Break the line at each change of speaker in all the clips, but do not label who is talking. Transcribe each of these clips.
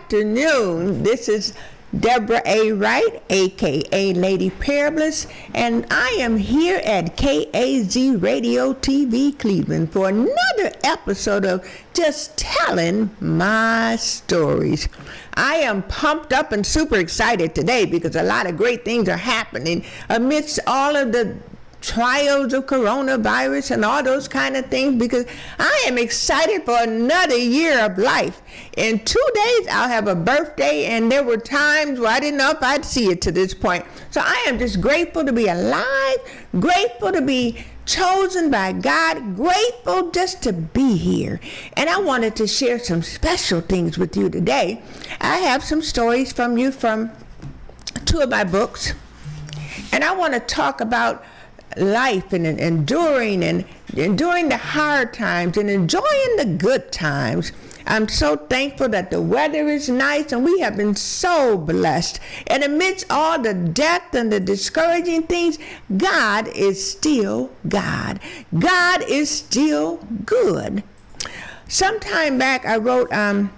afternoon. This is Deborah A. Wright, a.k.a. Lady Parablist, and I am here at KAZ Radio TV Cleveland for another episode of Just Telling My Stories. I am pumped up and super excited today because a lot of great things are happening amidst all of the trials of coronavirus and all those kind of things, because I am excited for another year of life. In 2 days I'll have a birthday, and there were times where I didn't know if I'd see it to this point. So I am just grateful to be alive, grateful to be chosen by God, grateful just to be here. And I wanted to share some special things with you today. I have some stories from two of my books, and I want to talk about life and enduring the hard times and enjoying the good times. I'm so thankful that the weather is nice and we have been so blessed. And amidst all the death and the discouraging things, God is still God. God is still good. Sometime back I wrote, I'm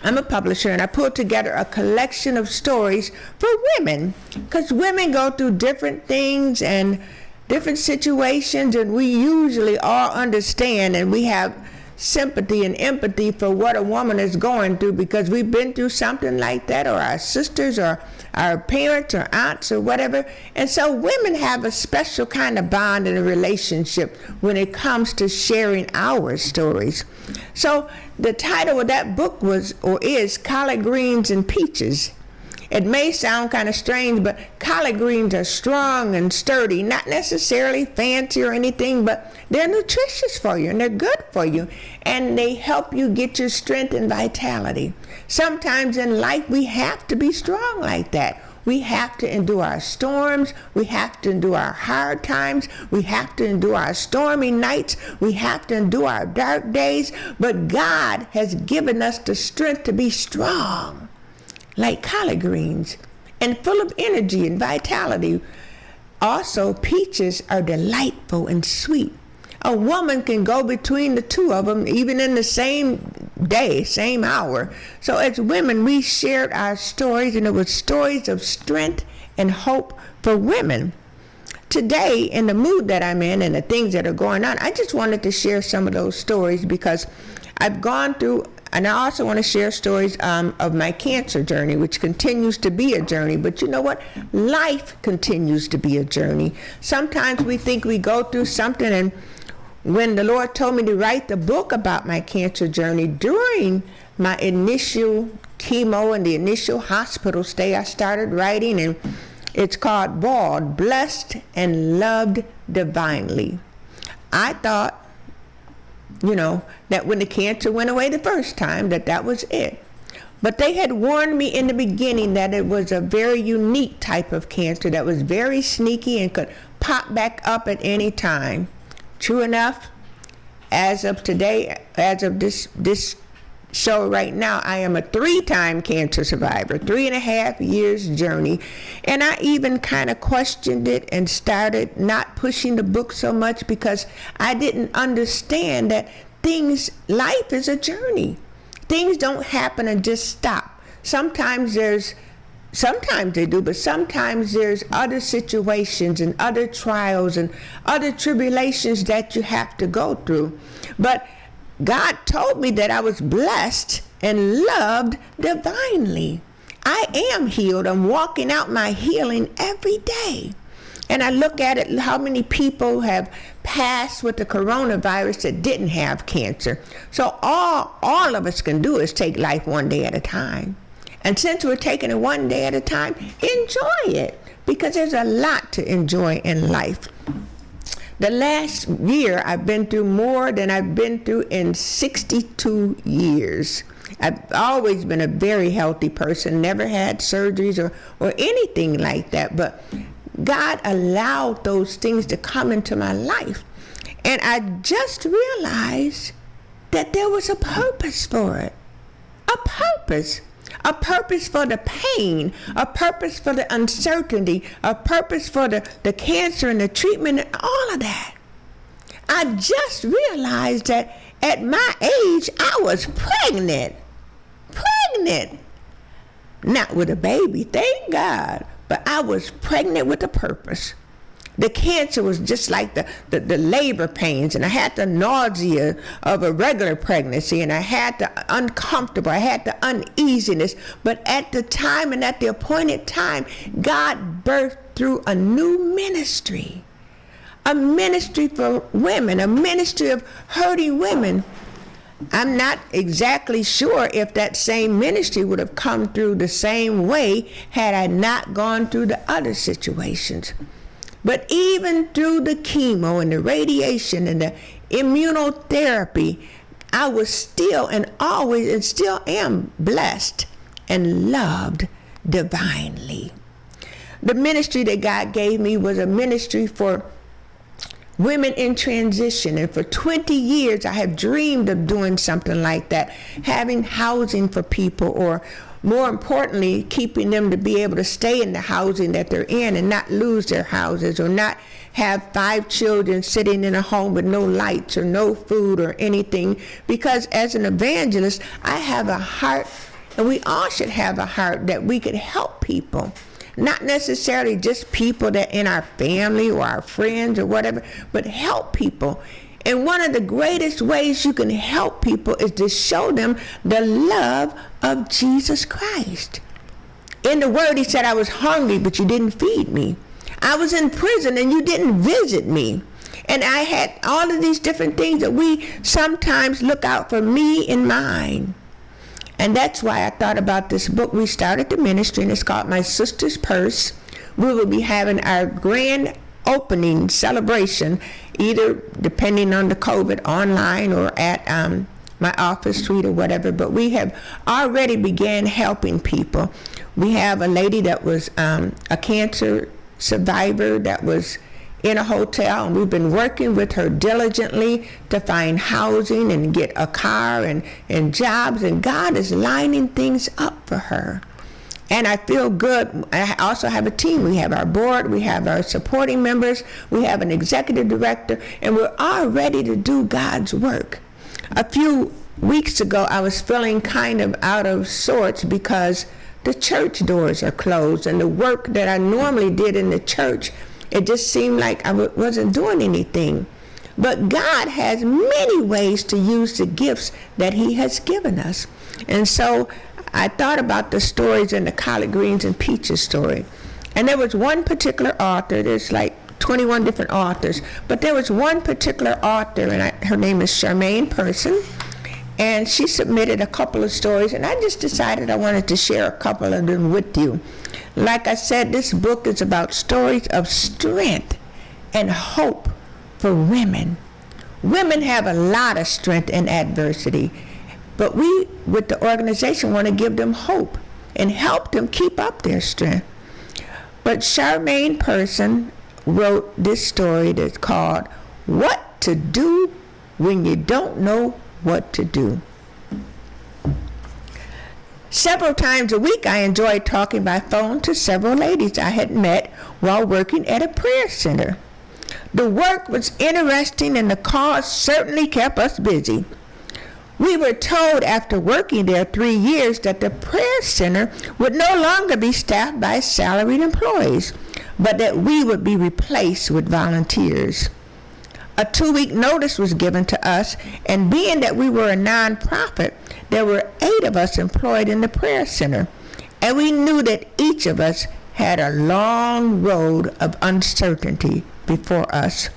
a publisher, and I put together a collection of stories for women, because women go through different things and different situations, and we usually all understand and we have sympathy and empathy for what a woman is going through, because we've been through something like that, or our sisters or our parents or aunts or whatever. And so women have a special kind of bond in a relationship when it comes to sharing our stories. So the title of that book is Collard Greens and Peaches. It may sound kind of strange, but collard greens are strong and sturdy, not necessarily fancy or anything, but they're nutritious for you and they're good for you, and they help you get your strength and vitality. Sometimes in life we have to be strong like that. We have to endure our storms. We have to endure our hard times. We have to endure our stormy nights. We have to endure our dark days. But God has given us the strength to be strong, like collard greens, and full of energy and vitality. Also, peaches are delightful and sweet. A woman can go between the two of them, even in the same day, same hour. So as women, we shared our stories, and it was stories of strength and hope for women. Today, in the mood that I'm in and the things that are going on, I just wanted to share some of those stories because I've gone through. And I also want to share stories of my cancer journey, which continues to be a journey. But you know what? Life continues to be a journey. Sometimes we think we go through something, and when the Lord told me to write the book about my cancer journey, during my initial chemo and the initial hospital stay, I started writing, and it's called Bald, Blessed and Loved Divinely. I thought, that when the cancer went away the first time, that was it. But they had warned me in the beginning that it was a very unique type of cancer that was very sneaky and could pop back up at any time. True enough, as of today, as of this show right now, I am a 3-time cancer survivor, 3.5 years journey. And I even kind of questioned it and started not pushing the book so much because I didn't understand that life is a journey. Things don't happen and just stop. Sometimes they do, but sometimes there's other situations and other trials and other tribulations that you have to go through. But God told me that I was blessed and loved divinely. I am healed. I'm walking out my healing every day. And I look at it, how many people have passed with the coronavirus that didn't have cancer. So all of us can do is take life one day at a time. And since we're taking it one day at a time, enjoy it, because there's a lot to enjoy in life. The last year, I've been through more than I've been through in 62 years. I've always been a very healthy person, never had surgeries or anything like that. But God allowed those things to come into my life. And I just realized that there was a purpose for it. A purpose. A purpose for the pain, a purpose for the uncertainty, a purpose for the cancer and the treatment and all of that. I just realized that at my age, I was pregnant. not with a baby, thank God, but I was pregnant with a purpose. The cancer was just like the labor pains, and I had the nausea of a regular pregnancy, and I had the uncomfortable, I had the uneasiness. But at the time and at the appointed time, God birthed through a new ministry. A ministry for women, a ministry of hurting women. I'm not exactly sure if that same ministry would have come through the same way had I not gone through the other situations. But even through the chemo and the radiation and the immunotherapy, I was still and always and still am blessed and loved divinely. The ministry that God gave me was a ministry for women in transition, and for 20 years I have dreamed of doing something like that, having housing for people, or more importantly, keeping them to be able to stay in the housing that they're in and not lose their houses, or not have 5 children sitting in a home with no lights or no food or anything. Because as an evangelist, I have a heart, and we all should have a heart, that we could help people. Not necessarily just people that in our family or our friends or whatever, but help people. And one of the greatest ways you can help people is to show them the love of Jesus Christ. In the Word, he said, I was hungry, but you didn't feed me. I was in prison, and you didn't visit me. And I had all of these different things that we sometimes look out for me and mine. And that's why I thought about this book. We started the ministry, and it's called My Sister's Purse. We will be having our grand opening celebration, either depending on the COVID, online or at my office suite or whatever. But we have already began helping people. We have a lady that was a cancer survivor that was in a hotel, and we've been working with her diligently to find housing and get a car and jobs, and God is lining things up for her. And I feel good. I also have a team. We have our board, we have our supporting members, we have an executive director, and we're all ready to do God's work. A few weeks ago, I was feeling kind of out of sorts because the church doors are closed, and the work that I normally did in the church, it just seemed like I wasn't doing anything. But God has many ways to use the gifts that he has given us. And so I thought about the stories in the collard greens and peaches story. And there was one particular author, there's like 21 different authors, but there was one particular author, and her name is Charmaine Person, and she submitted a couple of stories, and I just decided I wanted to share a couple of them with you. Like I said, this book is about stories of strength and hope for women. Women have a lot of strength in adversity, but we, with the organization, want to give them hope and help them keep up their strength. But Charmaine Person wrote this story that's called What to Do When You Don't Know What to Do. Several times a week, I enjoyed talking by phone to several ladies I had met while working at a prayer center. The work was interesting, and the cause certainly kept us busy. We were told after working there 3 years that the prayer center would no longer be staffed by salaried employees, but that we would be replaced with volunteers. A 2-week notice was given to us, and being that we were a nonprofit, there were 8 of us employed in the prayer center, and we knew that each of us had a long road of uncertainty before us.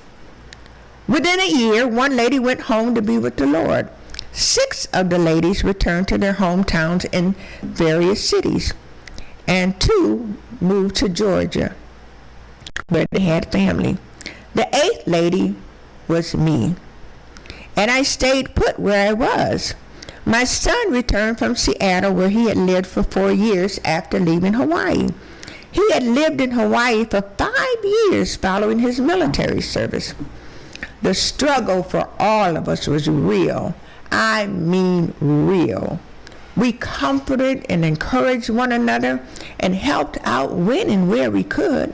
Within a year, 1 lady went home to be with the Lord. 6 of the ladies returned to their hometowns in various cities, and 2 moved to Georgia, where they had family. The 8th lady was me, and I stayed put where I was. My son returned from Seattle, where he had lived for 4 years after leaving Hawaii. He had lived in Hawaii for 5 years following his military service. The struggle for all of us was real. I mean real. We comforted and encouraged one another and helped out when and where we could.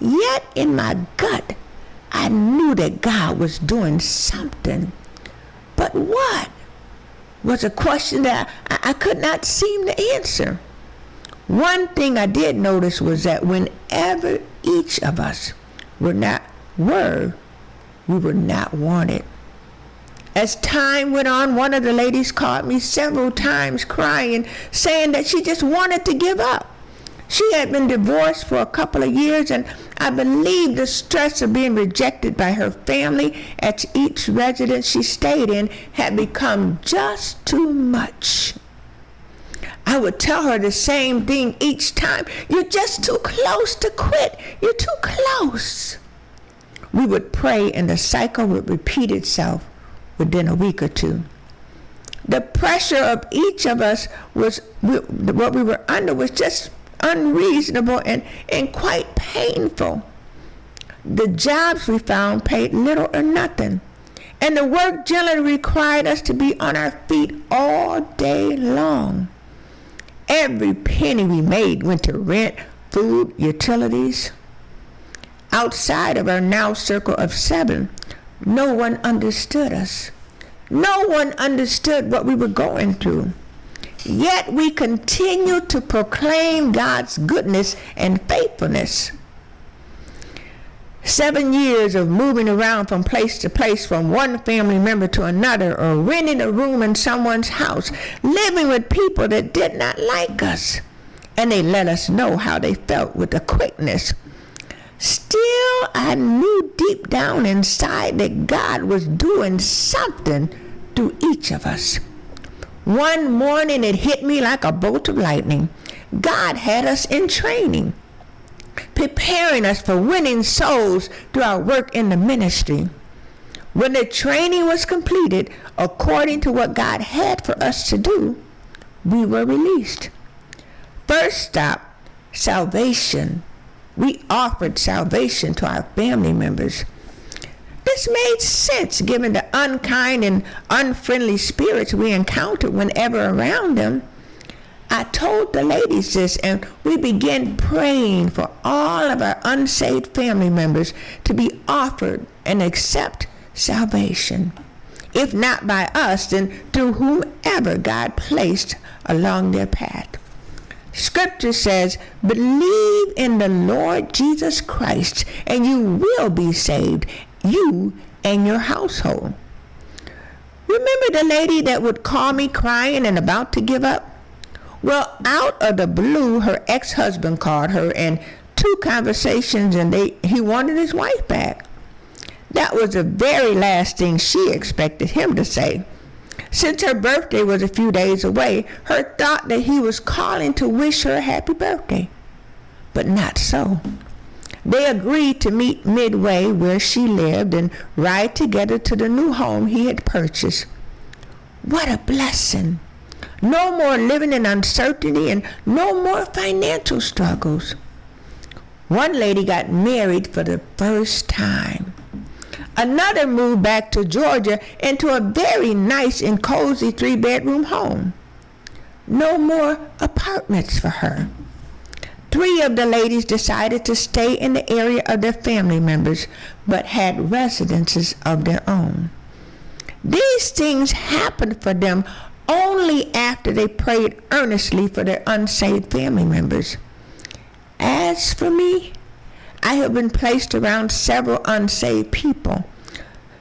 Yet in my gut, I knew that God was doing something. But what? Was a question that I could not seem to answer. One thing I did notice was that whenever each of us we were not wanted. As time went on, one of the ladies called me several times crying, saying that she just wanted to give up. She had been divorced for a couple of years, and I believe the stress of being rejected by her family at each residence she stayed in had become just too much. I would tell her the same thing each time. You're just too close to quit. You're too close. We would pray, and the cycle would repeat itself within a week or two. The pressure of each of us what we were under was just unreasonable and quite painful. The jobs we found paid little or nothing, and the work generally required us to be on our feet all day long. Every penny we made went to rent, food, utilities. Outside of our now circle of 7, no one understood us. No one understood what we were going through. Yet we continued to proclaim God's goodness and faithfulness. 7 years of moving around from place to place, from one family member to another, or renting a room in someone's house, living with people that did not like us, and they let us know how they felt with a quickness. Still, I knew deep down inside that God was doing something through each of us. One morning it hit me like a bolt of lightning. God had us in training, preparing us for winning souls through our work in the ministry. When the training was completed, according to what God had for us to do, we were released. First stop, salvation. We offered salvation to our family members. This made sense given the unkind and unfriendly spirits we encountered whenever around them. I told the ladies this, and we began praying for all of our unsaved family members to be offered and accept salvation. If not by us, then through whomever God placed along their path. Scripture says, believe in the Lord Jesus Christ, and you will be saved, you and your household. Remember the lady that would call me crying and about to give up? Well, out of the blue, her ex-husband called her, and 2 conversations, and he wanted his wife back. That was the very last thing she expected him to say. Since her birthday was a few days away, her thought that he was calling to wish her a happy birthday. But not so. They agreed to meet midway where she lived and ride together to the new home he had purchased. What a blessing. No more living in uncertainty and no more financial struggles. One lady got married for the first time. Another moved back to Georgia into a very nice and cozy 3-bedroom home. No more apartments for her. 3 of the ladies decided to stay in the area of their family members, but had residences of their own. These things happened for them only after they prayed earnestly for their unsaved family members. As for me, I have been placed around several unsaved people.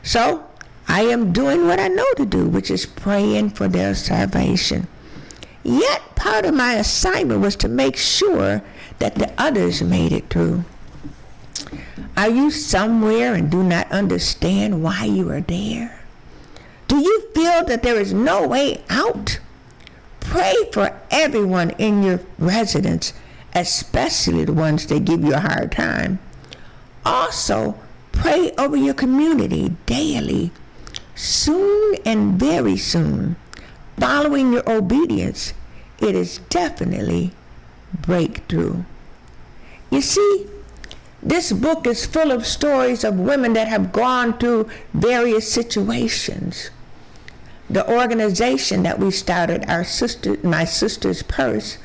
So I am doing what I know to do, which is praying for their salvation. Yet part of my assignment was to make sure that the others made it through. Are you somewhere and do not understand why you are there? Do you feel that there is no way out? Pray for everyone in your residence, especially the ones that give you a hard time. Also, pray over your community daily. Soon and very soon, following your obedience, it is definitely breakthrough. You see, this book is full of stories of women that have gone through various situations. The organization that we started, my sister's purse,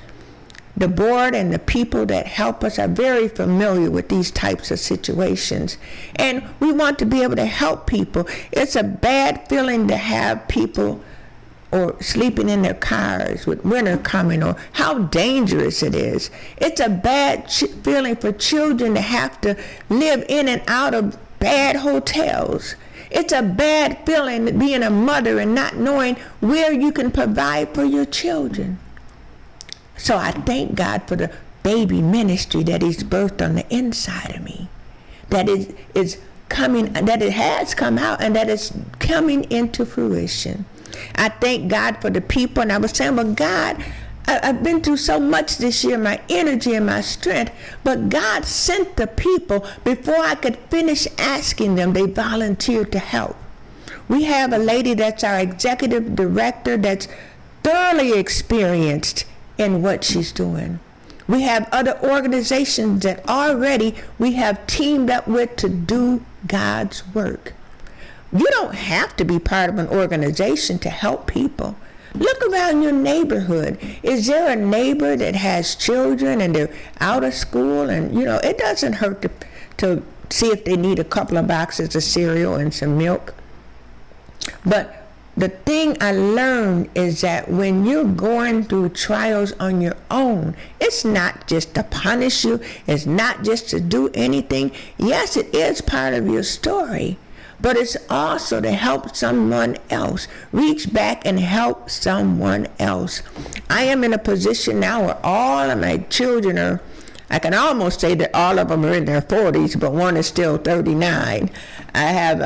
the board and the people that help us are very familiar with these types of situations. And we want to be able to help people. It's a bad feeling to have people or sleeping in their cars with winter coming, or how dangerous it is. It's a bad feeling for children to have to live in and out of bad hotels. It's a bad feeling being a mother and not knowing where you can provide for your children. So I thank God for the baby ministry that He's birthed on the inside of me, that it is coming, that it has come out, and that it's coming into fruition. I thank God for the people, and I was saying, well, God, I've been through so much this year, my energy and my strength, but God sent the people before I could finish asking them. They volunteered to help. We have a lady that's our executive director that's thoroughly experienced in what she's doing. We have other organizations that already we have teamed up with to do God's work. You don't have to be part of an organization to help people. Look around your neighborhood. Is there a neighbor that has children and they're out of school? And, it doesn't hurt to see if they need a couple of boxes of cereal and some milk. But the thing I learned is that when you're going through trials on your own, it's not just to punish you. It's not just to do anything. Yes, it is part of your story. But it's also to help someone else. Reach back and help someone else. I am in a position now where all of my children are, I can almost say that all of them are in their 40s, but one is still 39. I have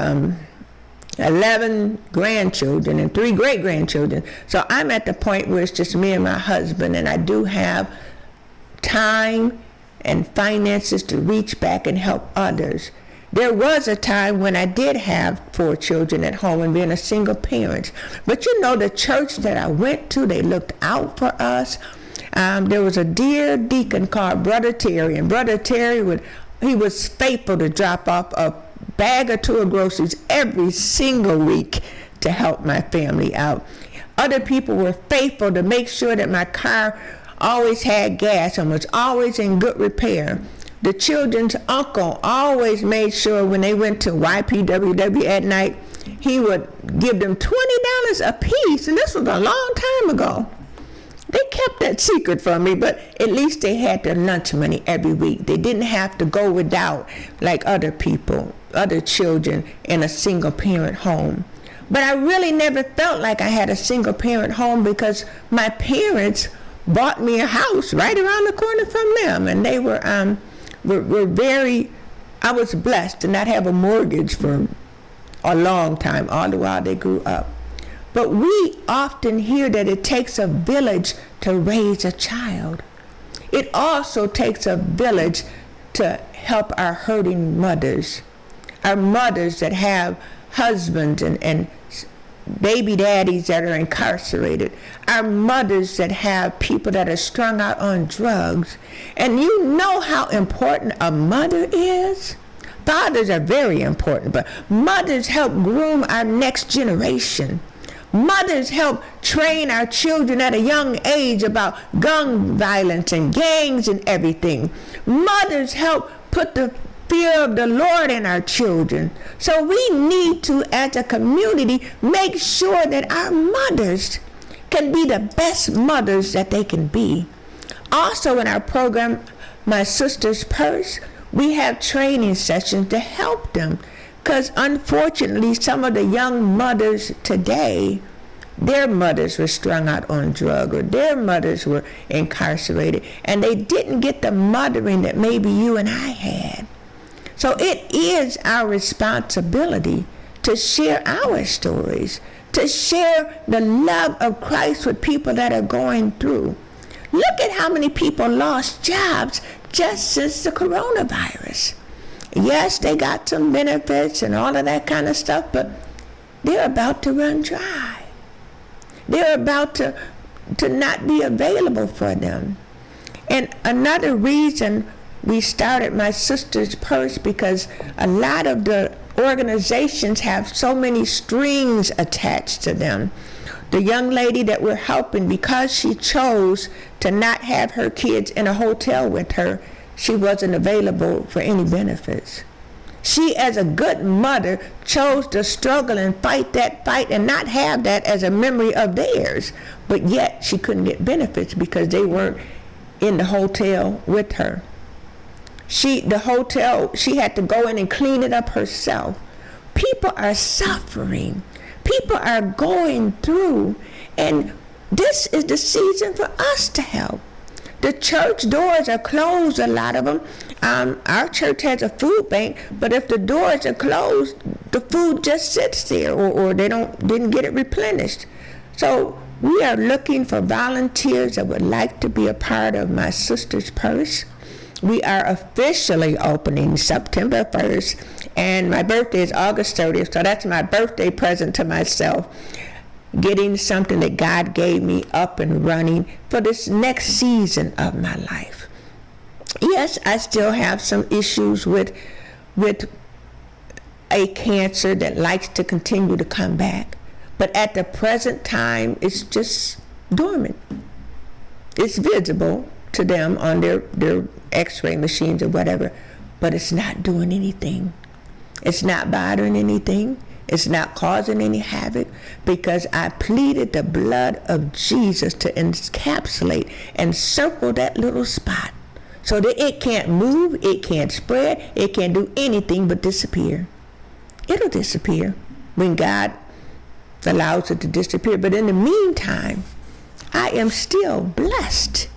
11 grandchildren and 3 great-grandchildren. So I'm at the point where it's just me and my husband, and I do have time and finances to reach back and help others. There was a time when I did have 4 children at home and being a single parent. But the church that I went to, they looked out for us. There was a dear deacon called Brother Terry, and Brother Terry he was faithful to drop off a bag or 2 of groceries every single week to help my family out. Other people were faithful to make sure that my car always had gas and was always in good repair. The children's uncle always made sure when they went to YPWW at night, he would give them $20 a piece, and this was a long time ago. They kept that secret from me, but at least they had their lunch money every week. They didn't have to go without like other people, other children in a single parent home. But I really never felt like I had a single parent home because my parents bought me a house right around the corner from them, and they were very, I was blessed to not have a mortgage for a long time, all the while they grew up. But we often hear that it takes a village to raise a child. It also takes a village to help our hurting mothers, our mothers that have husbands and baby daddies that are incarcerated, our mothers that have people that are strung out on drugs. And you know how important a mother is? Fathers are very important, but mothers help groom our next generation. Mothers help train our children at a young age about gun violence and gangs and everything. Mothers help put the fear of the Lord in our children. So we need to, as a community, make sure that our mothers can be the best mothers that they can be. Also in our program, My Sister's Purse, we have training sessions to help them. Because unfortunately, some of the young mothers today, their mothers were strung out on drugs, or their mothers were incarcerated, and they didn't get the mothering that maybe you and I had. So it is our responsibility to share our stories, to share the love of Christ with people that are going through. Look at how many people lost jobs just since the coronavirus. Yes, they got some benefits and all of that kind of stuff, but they're about to run dry. They're about to not be available for them. And another reason we started My Sister's Purse, because a lot of the organizations have so many strings attached to them. The young lady that we're helping, because she chose to not have her kids in a hotel with her, she wasn't available for any benefits. She, as a good mother, chose to struggle and fight that fight and not have that as a memory of theirs. But yet she couldn't get benefits because they weren't in the hotel with her. She had to go in and clean it up herself. People are suffering. People are going through. And this is the season for us to help. The church doors are closed, a lot of them. Our church has a food bank, but if the doors are closed, the food just sits there, or they didn't get it replenished. So we are looking for volunteers that would like to be a part of My Sister's Purse. We are officially opening September 1st, and my birthday is August 30th, so that's my birthday present to myself. Getting something that God gave me up and running for this next season of my life. Yes, I still have some issues with a cancer that likes to continue to come back. But at the present time, it's just dormant. It's visible to them on their x-ray machines or whatever, but it's not doing anything. It's not bothering anything. It's not causing any havoc because I pleaded the blood of Jesus to encapsulate and circle that little spot so that it can't move, it can't spread, it can't do anything but disappear. It'll disappear when God allows it to disappear. But in the meantime, I am still blessed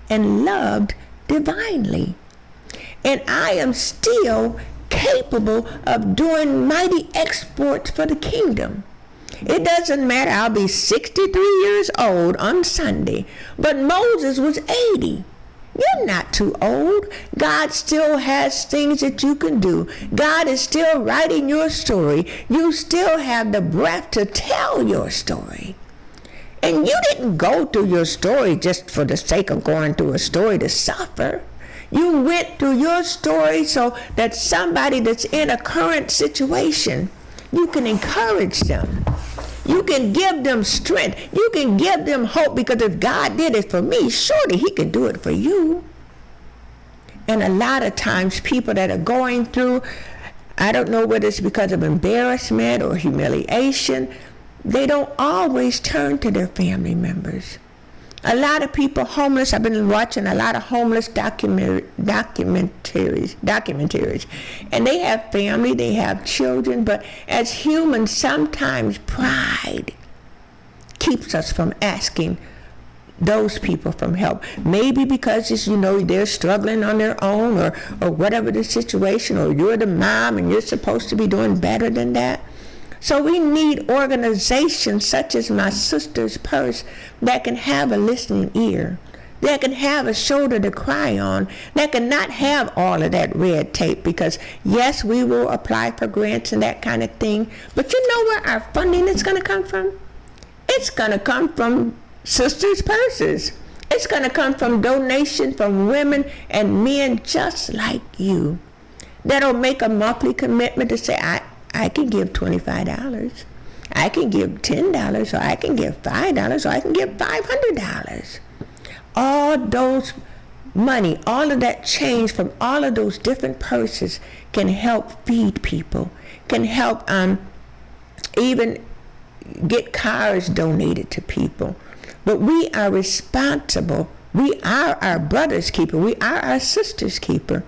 and loved divinely. And I am still capable of doing mighty exploits for the kingdom. It doesn't matter, I'll be 63 years old on Sunday, but Moses was 80. You're not too old. God still has things that you can do. God is still writing your story. You still have the breath to tell your story. And you didn't go through your story just for the sake of going through a story to suffer. You went through your story so that somebody that's in a current situation, you can encourage them. You can give them strength. You can give them hope, because if God did it for me, surely he can do it for you. And a lot of times people that are going through, I don't know whether it's because of embarrassment or humiliation, they don't always turn to their family members. A lot of people homeless, I've been watching a lot of homeless documentaries, and they have family, they have children, but as humans, sometimes pride keeps us from asking those people for help. Maybe because it's, they're struggling on their own, or whatever the situation, or you're the mom and you're supposed to be doing better than that. So we need organizations such as My Sister's Purse that can have a listening ear, that can have a shoulder to cry on, that can not have all of that red tape, because yes, we will apply for grants and that kind of thing, but you know where our funding is going to come from? It's going to come from sisters' purses. It's going to come from donation from women and men just like you that'll make a monthly commitment to say, I can give $25, I can give $10, or I can give $5, or I can give $500. All those money, all of that change from all of those different purses can help feed people, can help even get cars donated to people. But we are responsible. We are our brother's keeper. We are our sister's keeper.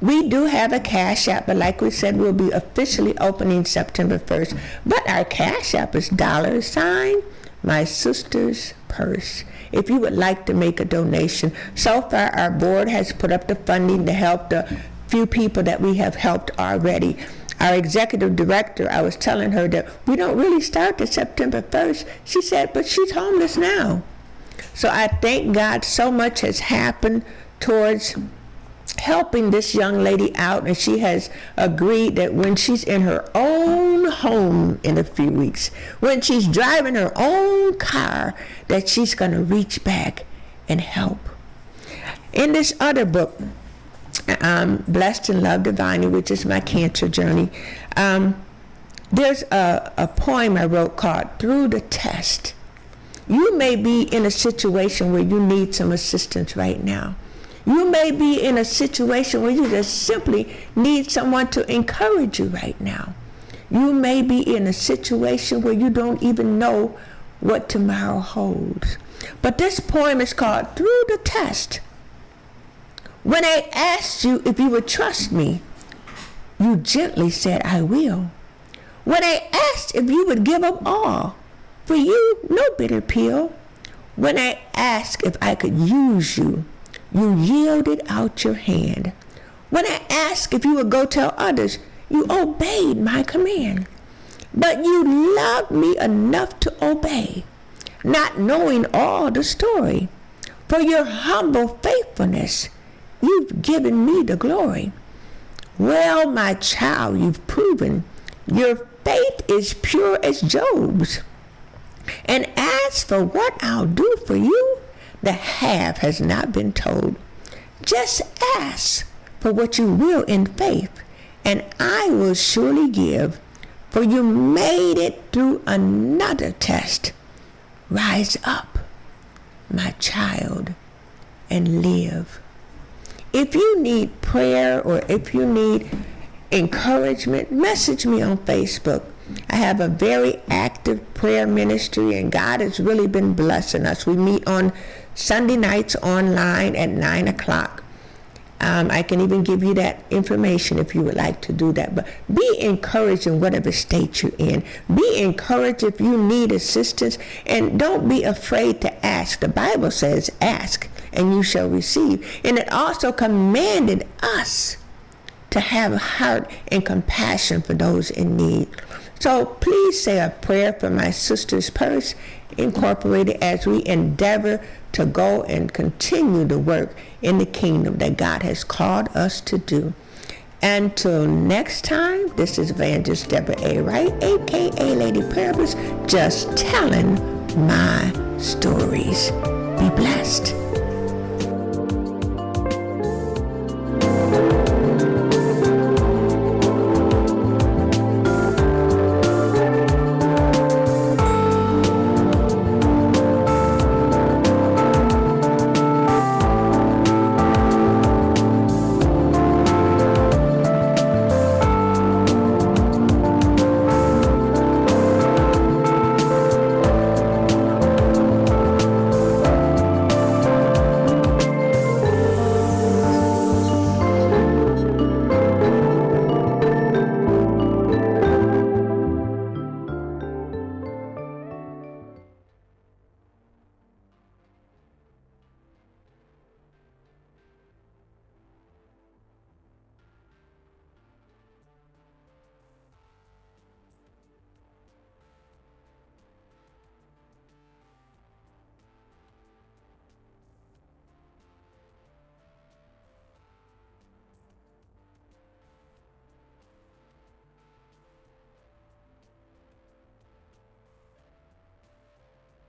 We do have a Cash App, but like we said, we'll be officially opening September 1st. But our Cash App is $ My Sister's Purse. If you would like to make a donation. So far, our board has put up the funding to help the few people that we have helped already. Our executive director, I was telling her that we don't really start to September 1st. She said, but she's homeless now. So I thank God so much has happened towards helping this young lady out, and she has agreed that when she's in her own home in a few weeks, when she's driving her own car, that she's going to reach back and help. In this other book, Blessed and Loved Divinely, which is my cancer journey, there's a poem I wrote called Through the Test. You may be in a situation where you need some assistance right now. You may be in a situation where you just simply need someone to encourage you right now. You may be in a situation where you don't even know what tomorrow holds. But this poem is called Through the Test. When I asked you if you would trust me, you gently said, I will. When I asked if you would give up all, for you, no bitter pill. When I asked if I could use you, you yielded out your hand. When I asked if you would go tell others, you obeyed my command. But you loved me enough to obey, not knowing all the story. For your humble faithfulness, you've given me the glory. Well, my child, you've proven your faith is pure as Job's. And as for what I'll do for you, the half has not been told. Just ask for what you will in faith, and I will surely give. For you made it through another test. Rise up, my child, and live. If you need prayer or if you need encouragement, message me on Facebook. I have a very active prayer ministry, and God has really been blessing us. We meet on Sunday nights online at 9 o'clock. I can even give you that information if you would like to do that. But be encouraged in whatever state you're in. Be encouraged if you need assistance, and don't be afraid to ask. The Bible says, ask and you shall receive. And it also commanded us to have a heart and compassion for those in need. So please say a prayer for my sister's purse, Incorporated, as we endeavor to go and continue the work in the kingdom that God has called us to do. Until next time, this is Evangelist Deborah A. Wright, a.k.a. Lady Parablist, just telling my stories. Be blessed.